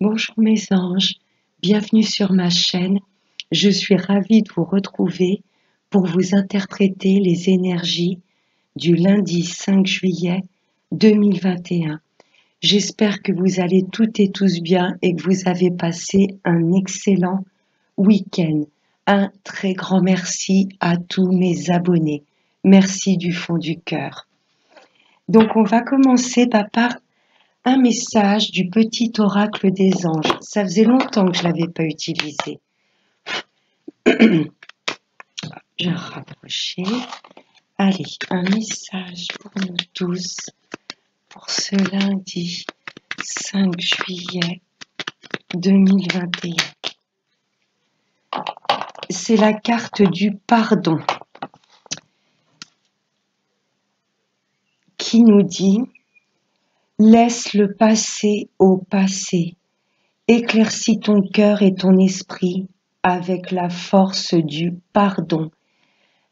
Bonjour mes anges, bienvenue sur ma chaîne. Je suis ravie de vous retrouver pour vous interpréter les énergies du lundi 5 juillet 2021. J'espère que vous allez toutes et tous bien et que vous avez passé un excellent week-end. Un très grand merci à tous mes abonnés. Merci du fond du cœur. Donc on va commencer par un message du petit oracle des anges. Ça faisait longtemps que je ne l'avais pas utilisé. Je vais rapprocher. Allez, un message pour nous tous pour ce lundi 5 juillet 2021. C'est la carte du pardon qui nous dit « Laisse le passé au passé, éclaircis ton cœur et ton esprit avec la force du pardon. »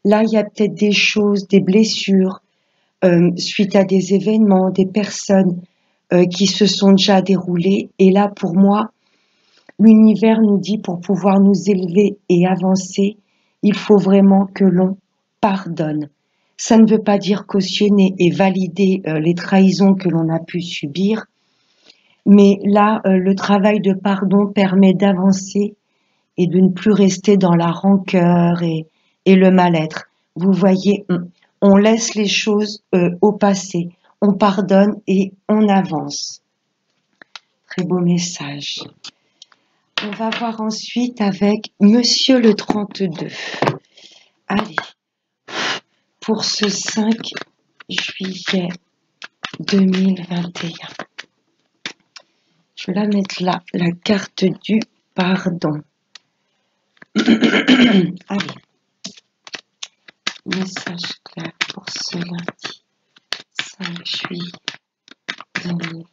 Là, il y a peut-être des choses, des blessures, suite à des événements, des personnes qui se sont déjà déroulées. Et là, pour moi, l'univers nous dit pour pouvoir nous élever et avancer, il faut vraiment que l'on pardonne. Ça ne veut pas dire cautionner et valider les trahisons que l'on a pu subir, mais là, le travail de pardon permet d'avancer et de ne plus rester dans la rancœur et le mal-être. Vous voyez, on laisse les choses au passé, on pardonne et on avance. Très beau message. On va voir ensuite avec Monsieur le 32. Allez, pour ce 5 juillet 2021. Je vais la mettre là, la carte du pardon. Allez, message clair pour ce lundi 5 juillet 2021.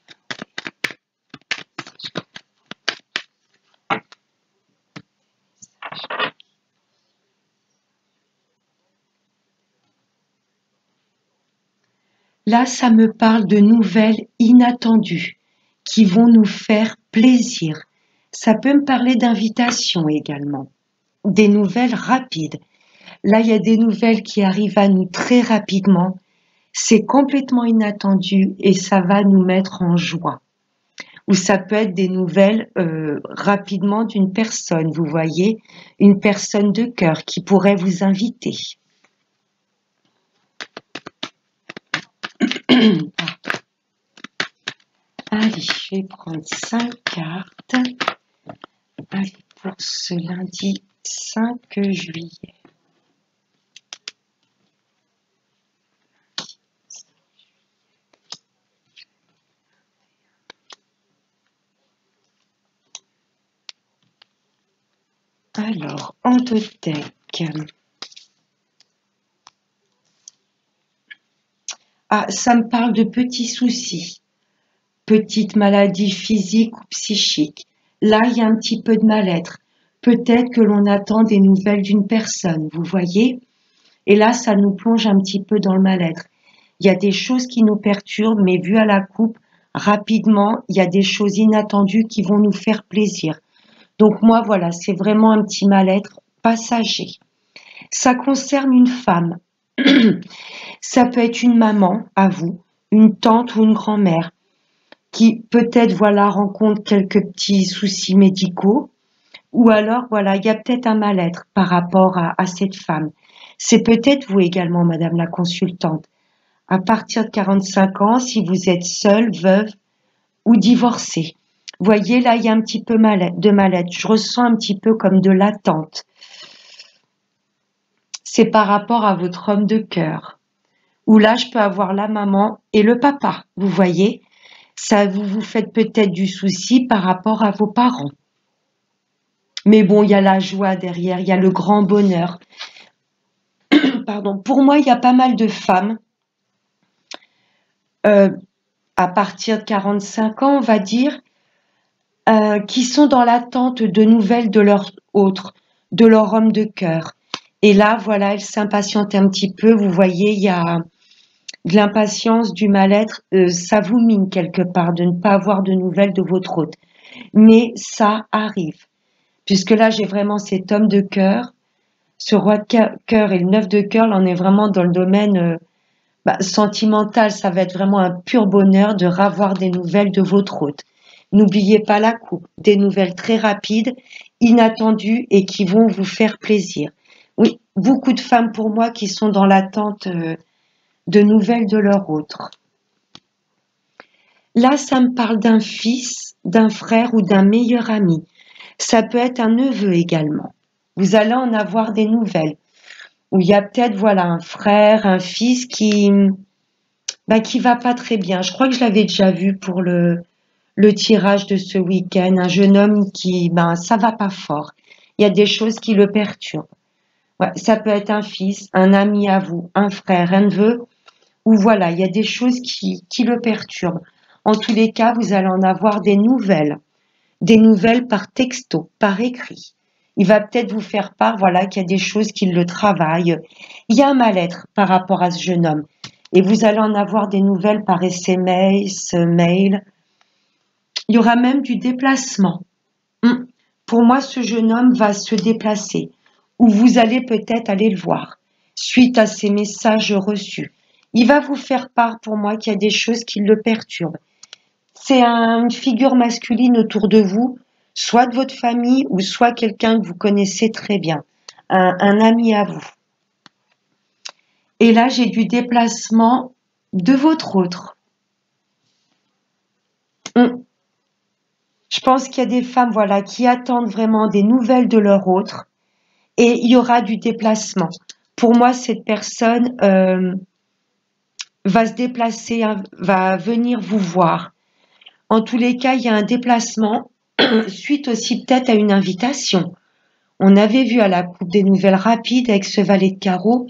Là, ça me parle de nouvelles inattendues qui vont nous faire plaisir. Ça peut me parler d'invitations également, des nouvelles rapides. Là, il y a des nouvelles qui arrivent à nous très rapidement. C'est complètement inattendu et ça va nous mettre en joie. Ou ça peut être des nouvelles rapidement d'une personne, vous voyez, une personne de cœur qui pourrait vous inviter. Allez, je vais prendre 5 cartes. Allez, pour ce lundi 5 juillet. Alors, en deux decks. Ah, ça me parle de petits soucis, petites maladies physiques ou psychiques. Là, il y a un petit peu de mal-être. Peut-être que l'on attend des nouvelles d'une personne, vous voyez? Et là, ça nous plonge un petit peu dans le mal-être. Il y a des choses qui nous perturbent, mais vu à la coupe, rapidement, il y a des choses inattendues qui vont nous faire plaisir. Donc moi, voilà, c'est vraiment un petit mal-être passager. Ça concerne une femme. Ça peut être une maman, à vous, une tante ou une grand-mère, qui peut-être, voilà, rencontre quelques petits soucis médicaux, ou alors, voilà, il y a peut-être un mal-être par rapport à cette femme. C'est peut-être vous également, madame la consultante. À partir de 45 ans, si vous êtes seule, veuve ou divorcée. Voyez, là, il y a un petit peu de mal-être. Je ressens un petit peu comme de l'attente. C'est par rapport à votre homme de cœur. Où là, je peux avoir la maman et le papa. Vous voyez, ça vous faites peut-être du souci par rapport à vos parents. Mais bon, il y a la joie derrière, il y a le grand bonheur. Pardon. Pour moi, il y a pas mal de femmes, à partir de 45 ans, on va dire, qui sont dans l'attente de nouvelles de leur autre, de leur homme de cœur. Et là, voilà, elles s'impatientent un petit peu. Vous voyez, il y a de l'impatience, du mal-être. Ça vous mine quelque part de ne pas avoir de nouvelles de votre hôte. mais ça arrive. Puisque là, j'ai vraiment cet homme de cœur, ce roi de cœur et le 9 de cœur, là, on est vraiment dans le domaine sentimental. Ça va être vraiment un pur bonheur de ravoir des nouvelles de votre hôte. N'oubliez pas la coupe, des nouvelles très rapides, inattendues et qui vont vous faire plaisir. Oui, beaucoup de femmes pour moi qui sont dans l'attente de nouvelles de leur autre. Là, ça me parle d'un fils, d'un frère ou d'un meilleur ami. Ça peut être un neveu également. Vous allez en avoir des nouvelles. Où il y a peut-être voilà un frère, un fils qui va pas très bien. Je crois que je l'avais déjà vu pour le tirage de ce week-end. Un jeune homme qui ça va pas fort. Il y a des choses qui le perturbent. Ouais, ça peut être un fils, un ami à vous, un frère, un neveu, ou voilà, il y a des choses qui le perturbent. En tous les cas, vous allez en avoir des nouvelles par texto, par écrit. Il va peut-être vous faire part, voilà, qu'il y a des choses qui le travaillent. Il y a un mal-être par rapport à ce jeune homme. Et vous allez en avoir des nouvelles par SMS, mail. Il y aura même du déplacement. Pour moi, ce jeune homme va se déplacer. Ou vous allez peut-être aller le voir, suite à ces messages reçus. Il va vous faire part, pour moi, qu'il y a des choses qui le perturbent. C'est une figure masculine autour de vous, soit de votre famille ou soit quelqu'un que vous connaissez très bien, un ami à vous. Et là, j'ai du déplacement de votre autre. Je pense qu'il y a des femmes, voilà, qui attendent vraiment des nouvelles de leur autre et il y aura du déplacement. Pour moi, cette personne va se déplacer, va venir vous voir. En tous les cas, il y a un déplacement suite aussi peut-être à une invitation. On avait vu à la coupe des nouvelles rapides avec ce valet de carreau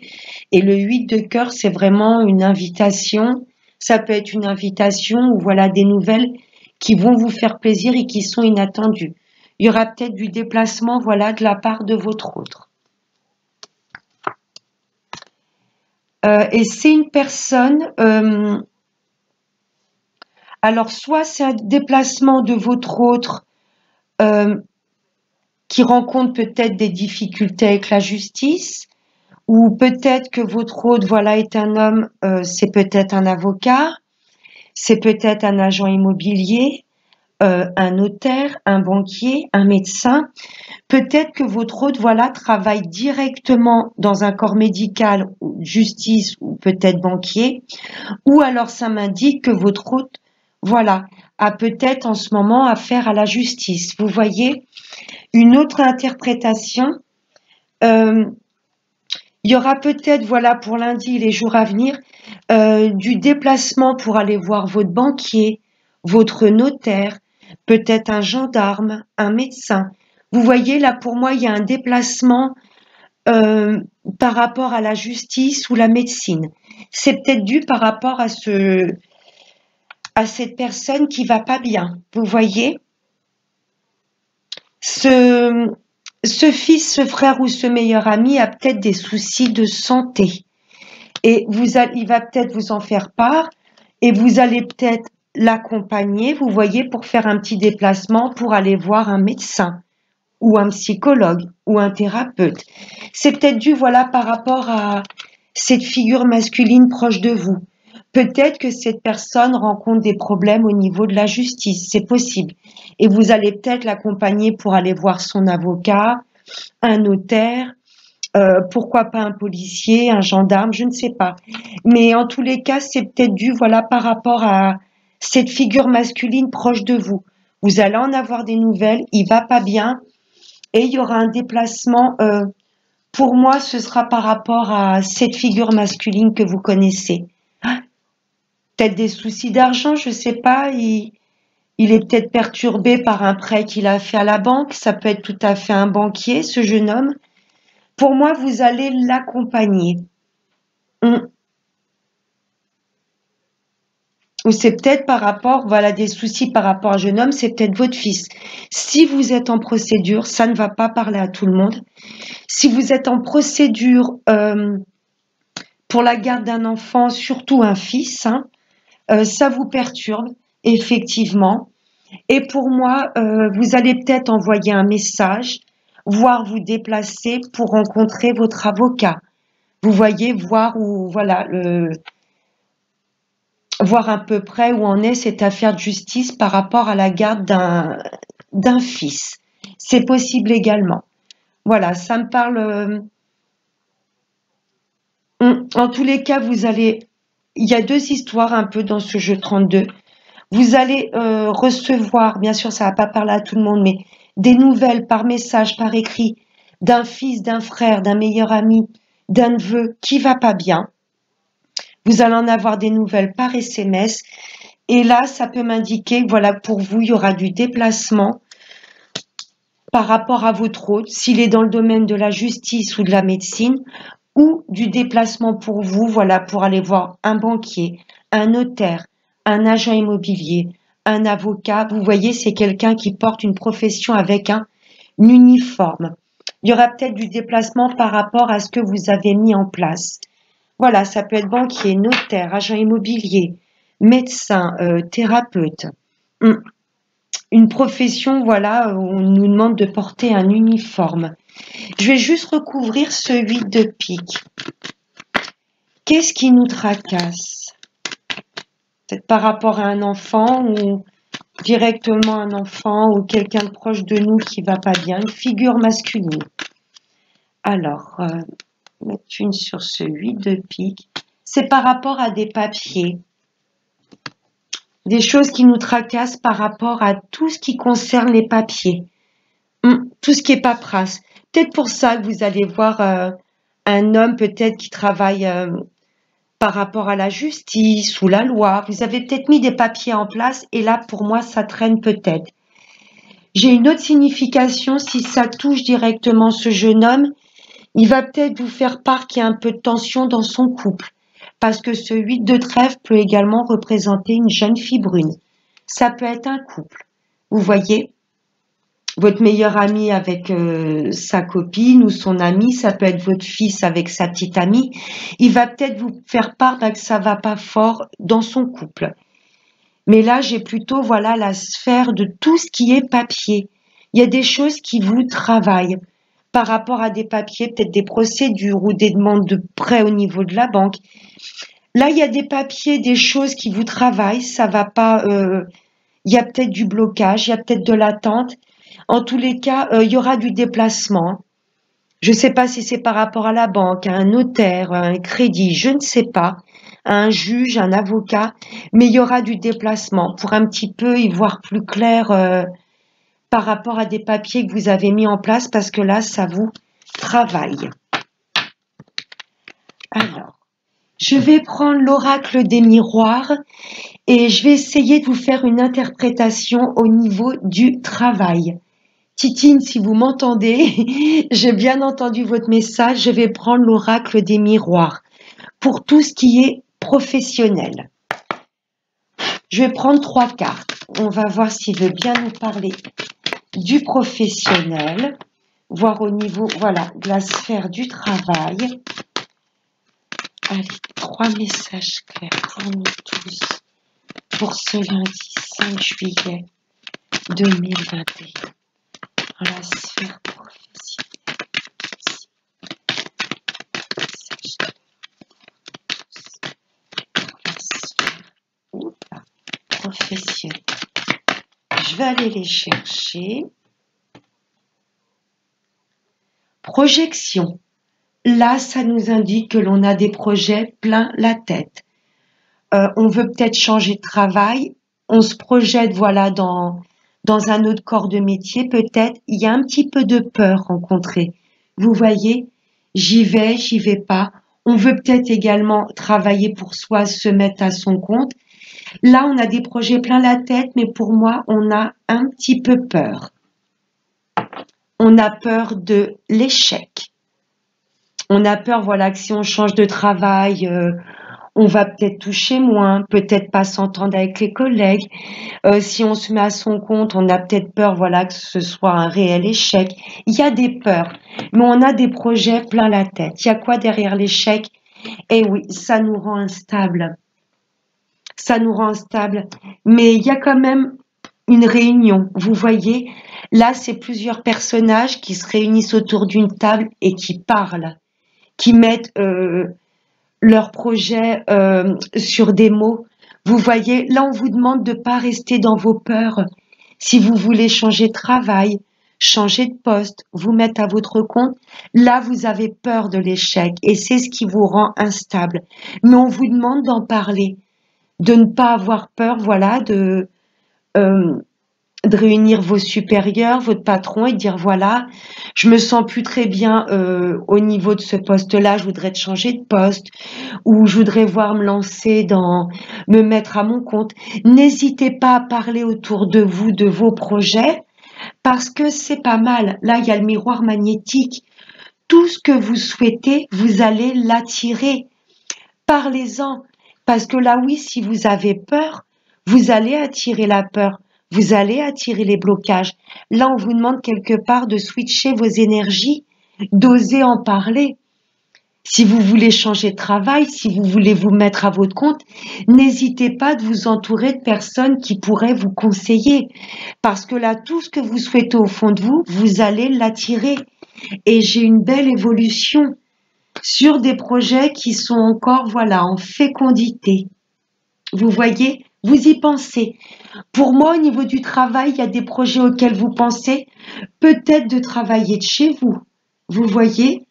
et le 8 de cœur, c'est vraiment une invitation. Ça peut être une invitation ou voilà des nouvelles qui vont vous faire plaisir et qui sont inattendues. Il y aura peut-être du déplacement voilà de la part de votre autre. Et c'est une personne alors soit c'est un déplacement de votre autre qui rencontre peut-être des difficultés avec la justice, ou peut-être que votre autre voilà est un homme, c'est peut-être un avocat, c'est peut-être un agent immobilier, un notaire, un banquier, un médecin. Peut-être que votre autre voilà travaille directement dans un corps médical, ou justice ou peut-être banquier, ou alors ça m'indique que votre autre voilà a peut-être en ce moment affaire à la justice. Vous voyez, une autre interprétation. Il y aura peut-être, voilà, pour lundi, les jours à venir, du déplacement pour aller voir votre banquier, votre notaire, peut-être un gendarme, un médecin. Vous voyez, là, pour moi, il y a un déplacement par rapport à la justice ou la médecine. C'est peut-être dû par rapport à cette personne qui va pas bien. Vous voyez, ce fils, ce frère ou ce meilleur ami a peut-être des soucis de santé et il va peut-être vous en faire part et vous allez peut-être l'accompagner, vous voyez, pour faire un petit déplacement pour aller voir un médecin ou un psychologue ou un thérapeute. C'est peut-être dû, voilà, par rapport à cette figure masculine proche de vous. Peut-être que cette personne rencontre des problèmes au niveau de la justice, c'est possible. Et vous allez peut-être l'accompagner pour aller voir son avocat, un notaire, pourquoi pas un policier, un gendarme, je ne sais pas. Mais en tous les cas, c'est peut-être dû, voilà, par rapport à cette figure masculine proche de vous. Vous allez en avoir des nouvelles, il va pas bien et il y aura un déplacement. Pour moi, ce sera par rapport à cette figure masculine que vous connaissez. Peut-être des soucis d'argent, je sais pas. Il est peut-être perturbé par un prêt qu'il a fait à la banque. Ça peut être tout à fait un banquier, ce jeune homme. Pour moi, vous allez l'accompagner. Ou c'est peut-être par rapport, voilà, des soucis par rapport à un jeune homme, c'est peut-être votre fils. Si vous êtes en procédure, ça ne va pas parler à tout le monde. Si vous êtes en procédure pour la garde d'un enfant, surtout un fils, ça vous perturbe, effectivement. Et pour moi, vous allez peut-être envoyer un message, voire vous déplacer pour rencontrer votre avocat. Vous voyez, voir où, voilà, voir à peu près où en est cette affaire de justice par rapport à la garde d'un fils. C'est possible également. Voilà, ça me parle. En tous les cas, vous allez. Il y a deux histoires un peu dans ce jeu 32. Vous allez recevoir, bien sûr, ça va pas parler à tout le monde, mais des nouvelles par message, par écrit, d'un fils, d'un frère, d'un meilleur ami, d'un neveu qui va pas bien. Vous allez en avoir des nouvelles par SMS. Et là, ça peut m'indiquer, voilà, pour vous, il y aura du déplacement par rapport à votre hôte, s'il est dans le domaine de la justice ou de la médecine, ou du déplacement pour vous, voilà, pour aller voir un banquier, un notaire, un agent immobilier, un avocat. Vous voyez, c'est quelqu'un qui porte une profession avec un uniforme. Il y aura peut-être du déplacement par rapport à ce que vous avez mis en place. Voilà, ça peut être banquier, notaire, agent immobilier, médecin, thérapeute. Une profession, voilà, où on nous demande de porter un uniforme. Je vais juste recouvrir ce 8 de pique. Qu'est-ce qui nous tracasse? Peut-être par rapport à un enfant ou directement un enfant ou quelqu'un de proche de nous qui va pas bien, une figure masculine. Alors, mettre une sur ce 8 de pique. C'est par rapport à des papiers. Des choses qui nous tracassent par rapport à tout ce qui concerne les papiers. Tout ce qui est paperasse. Peut-être pour ça que vous allez voir un homme peut-être qui travaille par rapport à la justice ou la loi. Vous avez peut-être mis des papiers en place et là, pour moi, ça traîne peut-être. J'ai une autre signification, si ça touche directement ce jeune homme, il va peut-être vous faire part qu'il y a un peu de tension dans son couple. Parce que ce 8 de trèfle peut également représenter une jeune fille brune. Ça peut être un couple. Vous voyez, votre meilleur ami avec sa copine ou son ami, ça peut être votre fils avec sa petite amie. Il va peut-être vous faire part que ça va pas fort dans son couple. Mais là, j'ai plutôt, voilà, la sphère de tout ce qui est papier. Il y a des choses qui vous travaillent par rapport à des papiers, peut-être des procédures ou des demandes de prêt au niveau de la banque. Là, il y a des papiers, des choses qui vous travaillent, ça va pas. Il y a peut-être du blocage, il y a peut-être de l'attente. En tous les cas, il y aura du déplacement. Je ne sais pas si c'est par rapport à la banque, à un notaire, à un crédit, je ne sais pas, à un juge, un avocat, mais il y aura du déplacement pour un petit peu y voir plus clair par rapport à des papiers que vous avez mis en place parce que là, ça vous travaille. Alors, je vais prendre l'oracle des miroirs et je vais essayer de vous faire une interprétation au niveau du travail. Titine, si vous m'entendez, j'ai bien entendu votre message, je vais prendre l'oracle des miroirs pour tout ce qui est professionnel. Je vais prendre 3 cartes. On va voir s'il veut bien nous parler du professionnel, voir au niveau, voilà, de la sphère du travail. Allez, 3 messages clairs pour nous tous pour ce lundi 5 juillet 2021. Dans la sphère professionnelle. Dans la sphère professionnelle. Je vais aller les chercher. Projection. Là, ça nous indique que l'on a des projets plein la tête. On veut peut-être changer de travail. On se projette, voilà, dans un autre corps de métier, peut-être. Il y a un petit peu de peur rencontrée. Vous voyez, j'y vais pas. On veut peut-être également travailler pour soi, se mettre à son compte. Là, on a des projets plein la tête, mais pour moi, on a un petit peu peur. On a peur de l'échec. On a peur, voilà, que si on change de travail, on va peut-être toucher moins, peut-être pas s'entendre avec les collègues. Si on se met à son compte, on a peut-être peur, voilà, que ce soit un réel échec. Il y a des peurs, mais on a des projets plein la tête. Il y a quoi derrière l'échec? Eh oui, ça nous rend instable. Ça nous rend instable. Mais il y a quand même une réunion. Vous voyez, là, c'est plusieurs personnages qui se réunissent autour d'une table et qui parlent, qui mettent leur projet sur des mots. Vous voyez, là, on vous demande de ne pas rester dans vos peurs. Si vous voulez changer de travail, changer de poste, vous mettre à votre compte, là, vous avez peur de l'échec et c'est ce qui vous rend instable. Mais on vous demande d'en parler, de ne pas avoir peur, voilà, euh, de réunir vos supérieurs, votre patron et de dire voilà, je me sens plus très bien au niveau de ce poste-là, je voudrais changer de poste ou je voudrais voir me lancer dans me mettre à mon compte. N'hésitez pas à parler autour de vous de vos projets parce que c'est pas mal. Là, il y a le miroir magnétique. Tout ce que vous souhaitez, vous allez l'attirer. Parlez-en parce que là, oui, si vous avez peur, vous allez attirer la peur. Vous allez attirer les blocages. Là, on vous demande quelque part de switcher vos énergies, d'oser en parler. Si vous voulez changer de travail, si vous voulez vous mettre à votre compte, n'hésitez pas de vous entourer de personnes qui pourraient vous conseiller. Parce que là, tout ce que vous souhaitez au fond de vous, vous allez l'attirer. Et j'ai une belle évolution sur des projets qui sont encore, voilà, en fécondité. Vous voyez, vous y pensez. Pour moi, au niveau du travail, il y a des projets auxquels vous pensez, peut-être de travailler de chez vous. Vous voyez,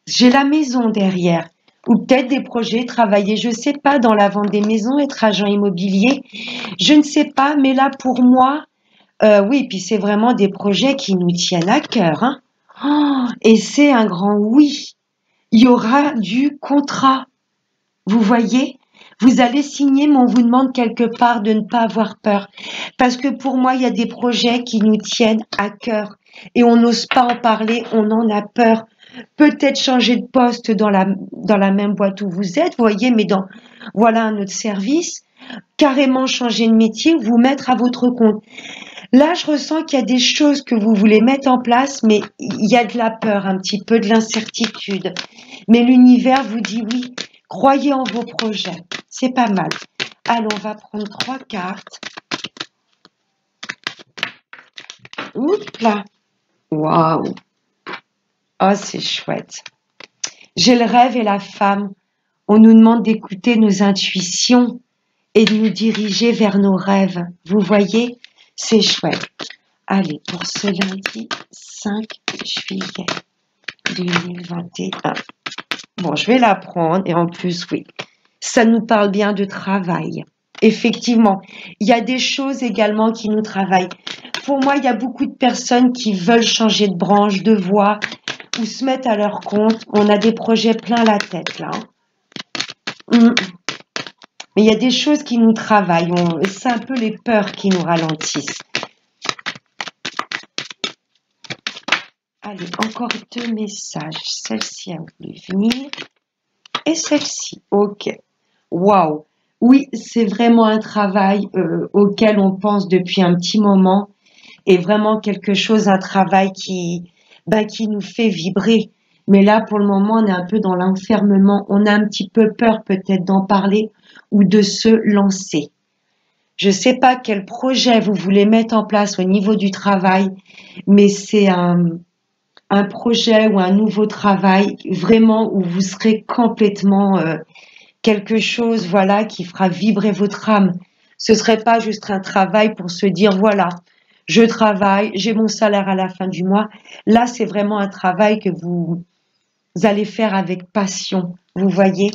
j'ai la maison derrière. Ou peut-être des projets, travailler, je ne sais pas, dans la vente des maisons, être agent immobilier. Je ne sais pas, mais là, pour moi, oui, puis c'est vraiment des projets qui nous tiennent à cœur, hein. Oh, et c'est un grand oui. Il y aura du contrat. Vous voyez? Vous allez signer, mais on vous demande quelque part de ne pas avoir peur. Parce que pour moi, il y a des projets qui nous tiennent à cœur. Et on n'ose pas en parler, on en a peur. Peut-être changer de poste dans la même boîte où vous êtes, vous voyez, mais dans, voilà un autre service. Carrément changer de métier, vous mettre à votre compte. Là, je ressens qu'il y a des choses que vous voulez mettre en place, mais il y a de la peur, un petit peu de l'incertitude. Mais l'univers vous dit oui, croyez en vos projets. C'est pas mal. Allons, on va prendre 3 cartes. Oups là. Waouh. Oh, c'est chouette. J'ai le rêve et la femme. On nous demande d'écouter nos intuitions et de nous diriger vers nos rêves. Vous voyez, c'est chouette. Allez, pour ce lundi 5 juillet 2021. Bon, je vais la prendre et en plus, oui, ça nous parle bien de travail. Effectivement, il y a des choses également qui nous travaillent. Pour moi, il y a beaucoup de personnes qui veulent changer de branche, de voie ou se mettre à leur compte. On a des projets plein la tête là. Mais il y a des choses qui nous travaillent. C'est un peu les peurs qui nous ralentissent. Allez, encore 2 messages. Celle-ci a voulu venir. Et celle-ci. Ok. Waouh. Oui, c'est vraiment un travail auquel on pense depuis un petit moment. Et vraiment quelque chose, un travail qui nous fait vibrer. Mais là, pour le moment, on est un peu dans l'enfermement. On a un petit peu peur peut-être d'en parler ou de se lancer. Je ne sais pas quel projet vous voulez mettre en place au niveau du travail, mais c'est un projet ou un nouveau travail vraiment où vous serez complètement quelque chose, voilà, qui fera vibrer votre âme. Ce serait pas juste un travail pour se dire voilà, je travaille, j'ai mon salaire à la fin du mois. Là, c'est vraiment un travail que vous allez faire avec passion. Vous voyez?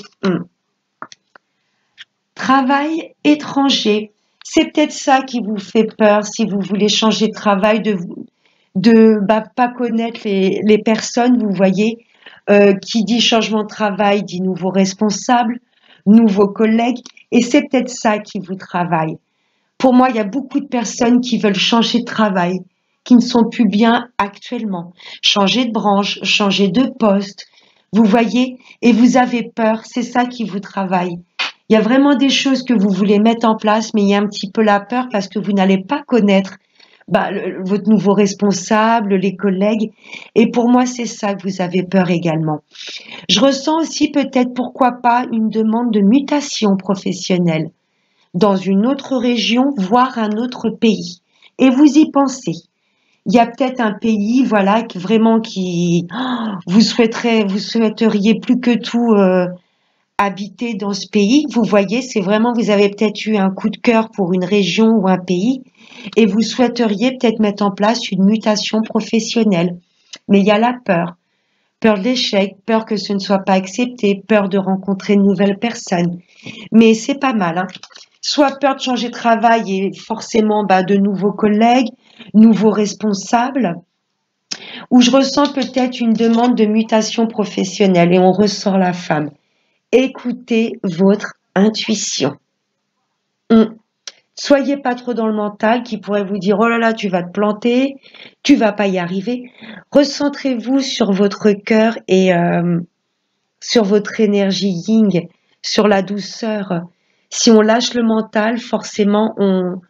Travail étranger. C'est peut-être ça qui vous fait peur si vous voulez changer de travail, de pas connaître les personnes, vous voyez. Qui dit changement de travail dit nouveaux responsables, nouveaux collègues, et c'est peut-être ça qui vous travaille. Pour moi, il y a beaucoup de personnes qui veulent changer de travail, qui ne sont plus bien actuellement, changer de branche, changer de poste, vous voyez, et vous avez peur, c'est ça qui vous travaille. Il y a vraiment des choses que vous voulez mettre en place, mais il y a un petit peu la peur parce que vous n'allez pas connaître votre nouveau responsable, les collègues. Et pour moi, c'est ça que vous avez peur également. Je ressens aussi peut-être, pourquoi pas, une demande de mutation professionnelle. dans une autre région, voire un autre pays. Et vous y pensez. Il y a peut-être un pays, voilà, vraiment qui vous souhaiteriez plus que tout habiter dans ce pays. Vous voyez, c'est vraiment, vous avez peut-être eu un coup de cœur pour une région ou un pays, et vous souhaiteriez peut-être mettre en place une mutation professionnelle. Mais il y a la peur de l'échec, peur que ce ne soit pas accepté, peur de rencontrer de nouvelles personnes. Mais c'est pas mal, hein. Soit peur de changer de travail et forcément de nouveaux collègues, nouveaux responsables, ou je ressens peut-être une demande de mutation professionnelle et on ressort la femme. Écoutez votre intuition. Soyez pas trop dans le mental qui pourrait vous dire oh là là tu vas te planter, tu vas pas y arriver. Recentrez-vous sur votre cœur et sur votre énergie yin, sur la douceur. Si on lâche le mental, forcément on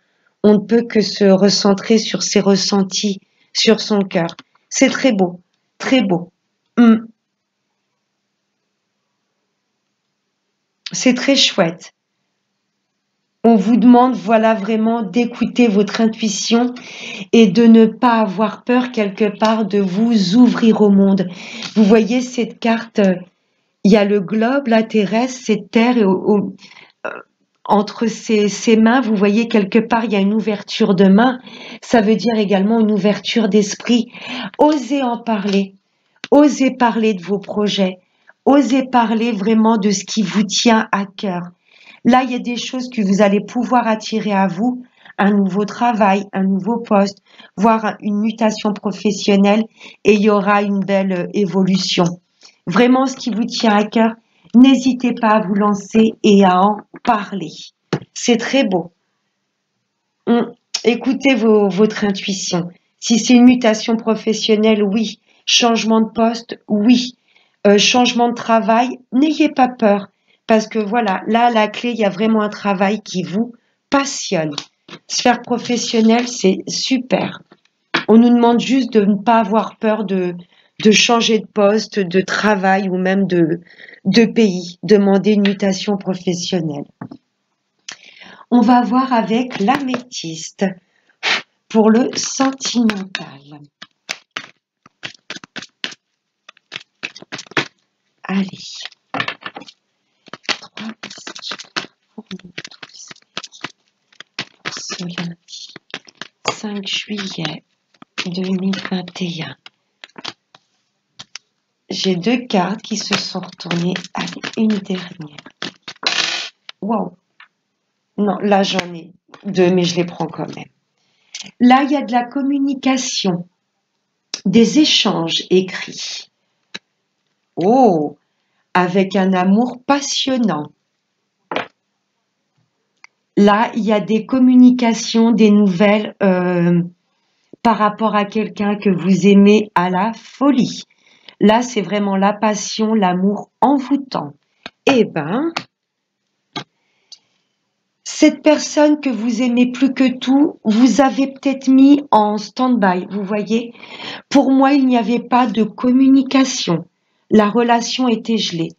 ne peut que se recentrer sur ses ressentis, sur son cœur. C'est très beau, très beau. C'est très chouette. On vous demande, voilà, vraiment d'écouter votre intuition et de ne pas avoir peur quelque part de vous ouvrir au monde. Vous voyez cette carte, il y a le globe, la terrestre, cette terre, et entre ces mains, vous voyez quelque part, il y a une ouverture de main. Ça veut dire également une ouverture d'esprit. Osez en parler. Osez parler de vos projets. Osez parler vraiment de ce qui vous tient à cœur. Là, il y a des choses que vous allez pouvoir attirer à vous, un nouveau travail, un nouveau poste, voire une mutation professionnelle, et il y aura une belle évolution. Vraiment, ce qui vous tient à cœur, n'hésitez pas à vous lancer et à en parler. C'est très beau. Écoutez votre intuition. Si c'est une mutation professionnelle, oui. Changement de poste, oui. Changement de travail, n'ayez pas peur. Parce que voilà, là, la clé, il y a vraiment un travail qui vous passionne. Sphère professionnelle, c'est super. On nous demande juste de ne pas avoir peur de changer de poste, de travail ou même de pays. Demander une mutation professionnelle. On va voir avec l'améthyste pour le sentimental. Allez. 3 messages pour nous tous. Pour ce lundi 5 juillet 2021. J'ai 2 cartes qui se sont retournées. Allez, une dernière. Wow. Non, là j'en ai 2, mais je les prends quand même. Là, il y a de la communication, des échanges écrits. Oh, avec un amour passionnant. Là, il y a des communications, des nouvelles par rapport à quelqu'un que vous aimez à la folie. Là, c'est vraiment la passion, l'amour envoûtant. Eh ben, cette personne que vous aimez plus que tout, vous avez peut-être mis en stand-by, vous voyez. Pour moi, il n'y avait pas de communication. La relation était gelée.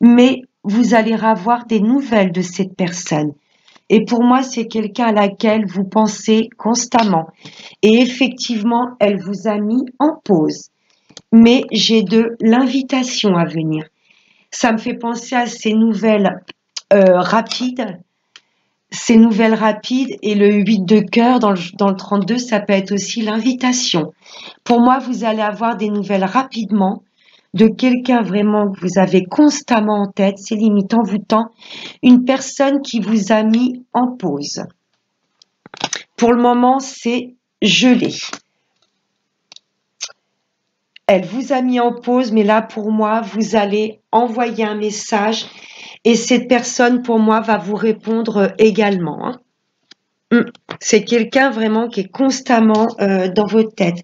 Mais vous allez avoir des nouvelles de cette personne. Et pour moi, c'est quelqu'un à laquelle vous pensez constamment. Et effectivement, elle vous a mis en pause. Mais j'ai de l'invitation à venir. Ça me fait penser à ces nouvelles rapides. Ces nouvelles rapides et le 8 de cœur dans le 32, ça peut être aussi l'invitation. Pour moi, vous allez avoir des nouvelles rapidement de quelqu'un vraiment que vous avez constamment en tête, c'est limite envoûtant, une personne qui vous a mis en pause. Pour le moment, c'est gelé. Elle vous a mis en pause, mais là, pour moi, vous allez envoyer un message et cette personne, pour moi, va vous répondre également. C'est quelqu'un vraiment qui est constamment dans votre tête.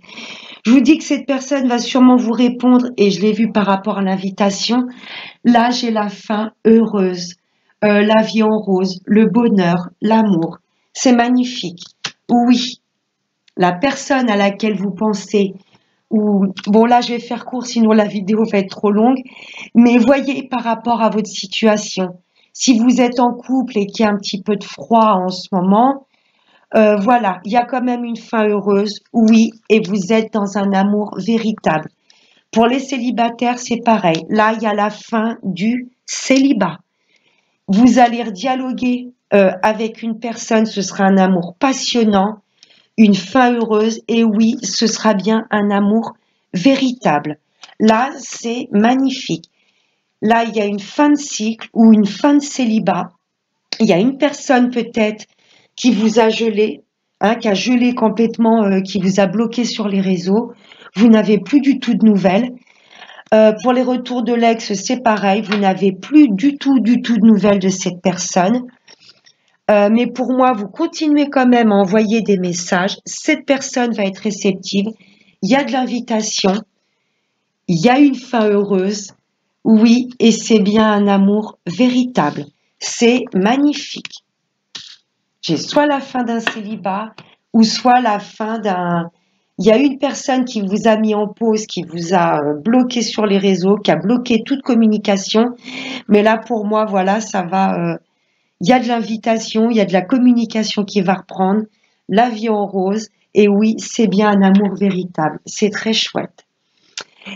Je vous dis que cette personne va sûrement vous répondre, et je l'ai vu par rapport à l'invitation. Là, j'ai la fin heureuse, la vie en rose, le bonheur, l'amour. C'est magnifique. Oui, la personne à laquelle vous pensez, ou bon là, je vais faire court, sinon la vidéo va être trop longue. Mais voyez par rapport à votre situation, Si vous êtes en couple et qu'il y a un petit peu de froid en ce moment, voilà, il y a quand même une fin heureuse, oui, et vous êtes dans un amour véritable. Pour les célibataires, c'est pareil. Là, il y a la fin du célibat. Vous allez dialoguer avec une personne, ce sera un amour passionnant, une fin heureuse, et oui, ce sera bien un amour véritable. Là, c'est magnifique. Là, il y a une fin de cycle ou une fin de célibat. Il y a une personne peut-être qui vous a gelé, hein, qui a gelé complètement, qui vous a bloqué sur les réseaux. Vous n'avez plus du tout de nouvelles. Pour les retours de l'ex, c'est pareil. Vous n'avez plus du tout de nouvelles de cette personne. Mais pour moi, vous continuez quand même à envoyer des messages. Cette personne va être réceptive. Il y a de l'invitation. Il y a une fin heureuse. Oui, et c'est bien un amour véritable. C'est magnifique. J'ai soit la fin d'un célibat ou soit la fin d'un... Il y a une personne qui vous a mis en pause, qui vous a bloqué sur les réseaux, qui a bloqué toute communication. Mais là, pour moi, voilà, ça va... Il y a de l'invitation, il y a de la communication qui va reprendre, la vie en rose. Et oui, c'est bien un amour véritable. C'est très chouette.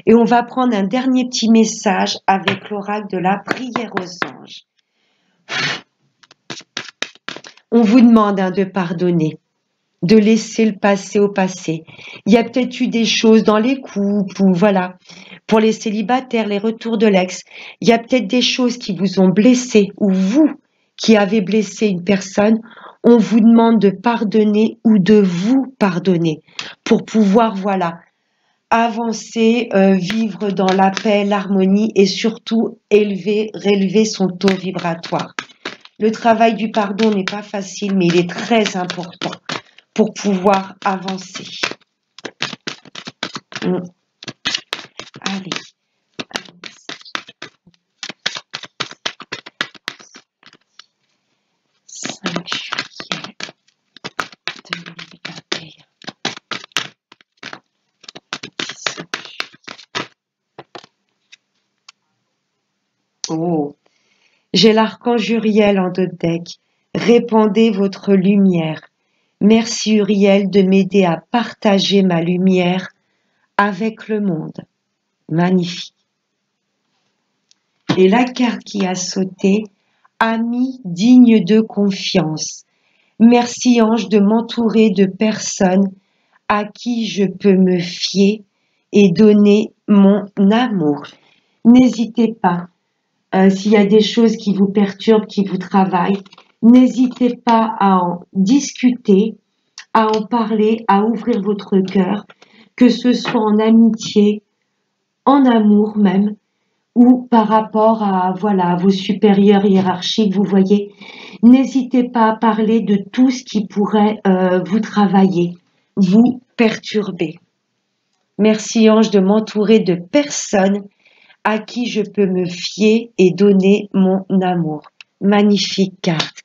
Et on va prendre un dernier petit message avec l'oracle de la prière aux anges. On vous demande de pardonner, de laisser le passé au passé. Il y a peut-être eu des choses dans les couples, ou voilà. Pour les célibataires, les retours de l'ex, il y a peut-être des choses qui vous ont blessé, ou vous qui avez blessé une personne, on vous demande de pardonner ou de vous pardonner pour pouvoir, voilà, avancer, vivre dans la paix, l'harmonie et surtout relever son taux vibratoire. Le travail du pardon n'est pas facile, mais il est très important pour pouvoir avancer. Allez. 5 juillet 2021. Oh, j'ai l'archange Uriel en dos de deck. Répandez votre lumière. Merci Uriel de m'aider à partager ma lumière avec le monde. Magnifique. Et la carte qui a sauté, ami digne de confiance. Merci ange de m'entourer de personnes à qui je peux me fier et donner mon amour. N'hésitez pas, s'il y a des choses qui vous perturbent, qui vous travaillent, n'hésitez pas à en discuter, à en parler, à ouvrir votre cœur, que ce soit en amitié, en amour même, ou par rapport à, voilà, à vos supérieurs hiérarchiques, vous voyez. N'hésitez pas à parler de tout ce qui pourrait vous travailler, vous perturber. Merci ange de m'entourer de personnes à qui je peux me fier et donner mon amour. Magnifique carte.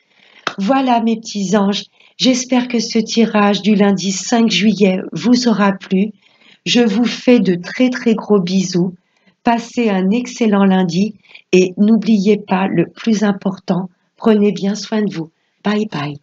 Voilà mes petits anges, j'espère que ce tirage du lundi 5 juillet vous aura plu. Je vous fais de très très gros bisous. Passez un excellent lundi et n'oubliez pas le plus important, prenez bien soin de vous. Bye bye.